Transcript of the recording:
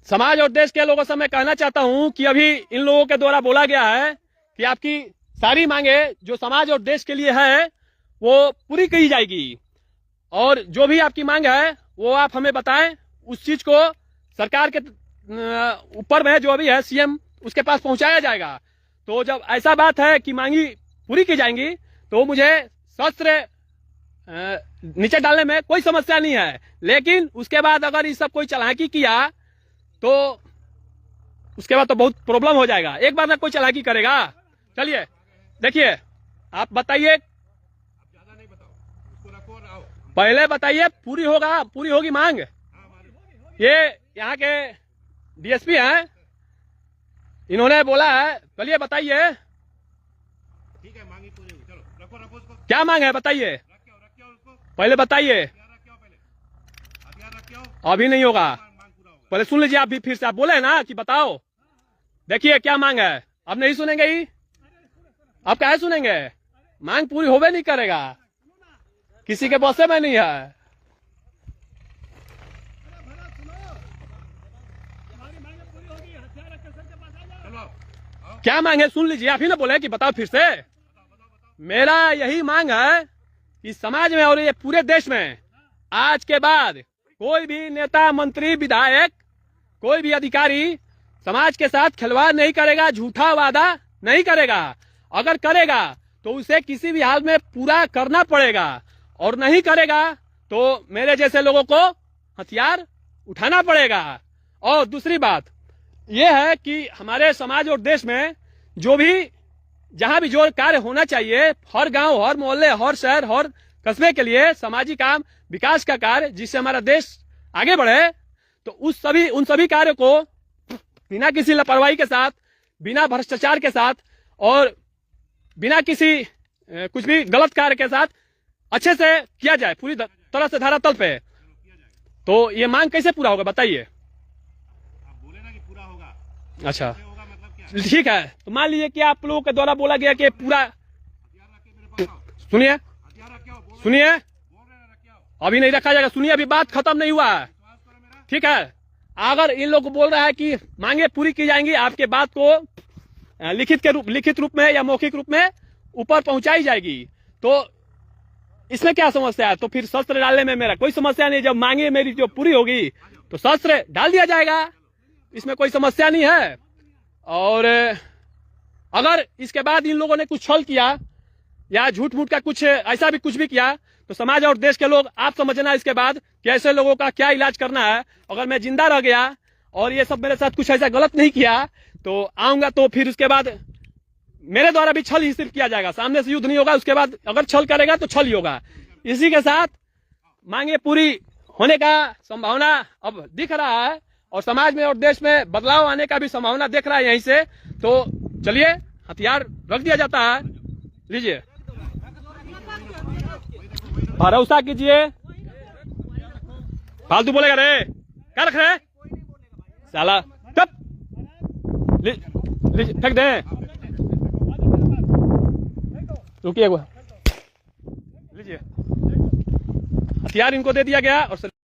समाज और देश के लोगों से मैं कहना चाहता हूं कि अभी इन लोगों के द्वारा बोला गया है कि आपकी सारी मांगे जो समाज और देश के लिए है वो पूरी की जाएगी, और जो भी आपकी मांग है वो आप हमें बताएं। उस चीज को सरकार के ऊपर में जो भी है सीएम उसके पास पहुंचाया जाएगा। तो जब ऐसा बात है कि मांगी पूरी की जाएंगी तो मुझे शस्त्र नीचे डालने में कोई समस्या नहीं है, लेकिन उसके बाद अगर ये सब कोई चालाकी किया तो उसके बाद तो बहुत प्रॉब्लम हो जाएगा। एक बार ना कोई चालाकी करेगा। चलिए देखिए, आप बताइए, पहले बताइए पूरी होगी मांग। ये यहाँ के डीएसपी हैं, इन्होंने बोला है। चलिए बताइए, ठीक है, मांगी पूरी होगी। चलो रखो उसको। क्या मांग है बताइए, रखियो उसको। पहले बताइए। हथियार रखियो। अभी नहीं होगा, मांग पूरा होगा। पहले सुन लीजिए। आप भी फिर से आप बोले ना कि बताओ। देखिए क्या मांग है, आप नहीं सुनेंगे ही, आप क्या सुनेंगे। मांग पूरी होवे नहीं करेगा, किसी के बसे में नहीं है। क्या मांग है सुन लीजिए, आप ही ना बोले कि बताओ फिर से। मेरा यही मांग है कि समाज में और ये पूरे देश में आज के बाद कोई भी नेता, मंत्री, विधायक, कोई भी अधिकारी समाज के साथ खिलवाड़ नहीं करेगा, झूठा वादा नहीं करेगा। अगर करेगा तो उसे किसी भी हाल में पूरा करना पड़ेगा, और नहीं करेगा तो मेरे जैसे लोगों को हथियार उठाना पड़ेगा। और दूसरी बात यह है कि हमारे समाज और देश में जो भी जहां भी जो कार्य होना चाहिए, हर गांव, हर मोहल्ले, हर शहर, हर कस्बे के लिए सामाजिक काम, विकास का कार्य, जिससे हमारा देश आगे बढ़े, तो उन सभी कार्यों को बिना किसी लापरवाही के साथ, बिना भ्रष्टाचार के साथ और बिना किसी कुछ भी गलत कार्य के साथ अच्छे से किया जाए, पूरी तरह से धरातल पे। तो ये मांग कैसे पूरा होगा बताइए। आप बोले ना कि पूरा होगा। अच्छा होगा मतलब क्या? ठीक है, तो मान लीजिए कि आप लोगों के द्वारा बोला गया कि पूरा, हथियार रख के मेरे पास आओ। सुनिए हथियार रख के आओ। बोल सुनिए, रहे हैं रख के आओ। अभी नहीं रखा जाएगा। सुनिए, अभी बात खत्म नहीं हुआ है, विश्वास करो मेरा। ठीक है। अगर इन लोग को बोल रहा है कि मांगे पूरी की जाएंगी, आपके बात को लिखित रूप में या मौखिक रूप में ऊपर पहुंचाई जाएगी, तो इसमें क्या समस्या है। तो फिर शस्त्र डालने में मेरा कोई समस्या नहीं। जब मांगे मेरी जो पूरी होगी तो शस्त्र डाल दिया जाएगा, इसमें कोई समस्या नहीं है। और अगर इसके बाद इन लोगों ने कुछ छल किया या झूठ मूठ का कुछ ऐसा भी कुछ भी किया, तो समाज और देश के लोग, आप समझना इसके बाद कि ऐसे लोगों का क्या इलाज करना है। अगर मैं जिंदा रह गया और ये सब मेरे साथ कुछ ऐसा गलत नहीं किया तो आऊंगा, तो फिर उसके बाद मेरे द्वारा भी छल ही सिर्फ किया जाएगा, सामने से युद्ध नहीं होगा। उसके बाद अगर छल करेगा तो छल ही होगा। इसी के साथ मांगे पूरी होने का संभावना अब दिख रहा है, और समाज में और देश में बदलाव आने का भी संभावना दिख रहा है यहीं से। तो चलिए, हथियार रख दिया जाता है, लीजिए, भरोसा कीजिए। फालतू बोलेगा रे, क्या रख रहे साला, तब फेंक दे। रुकिए, लीजिए, हथियार इनको दे दिया गया और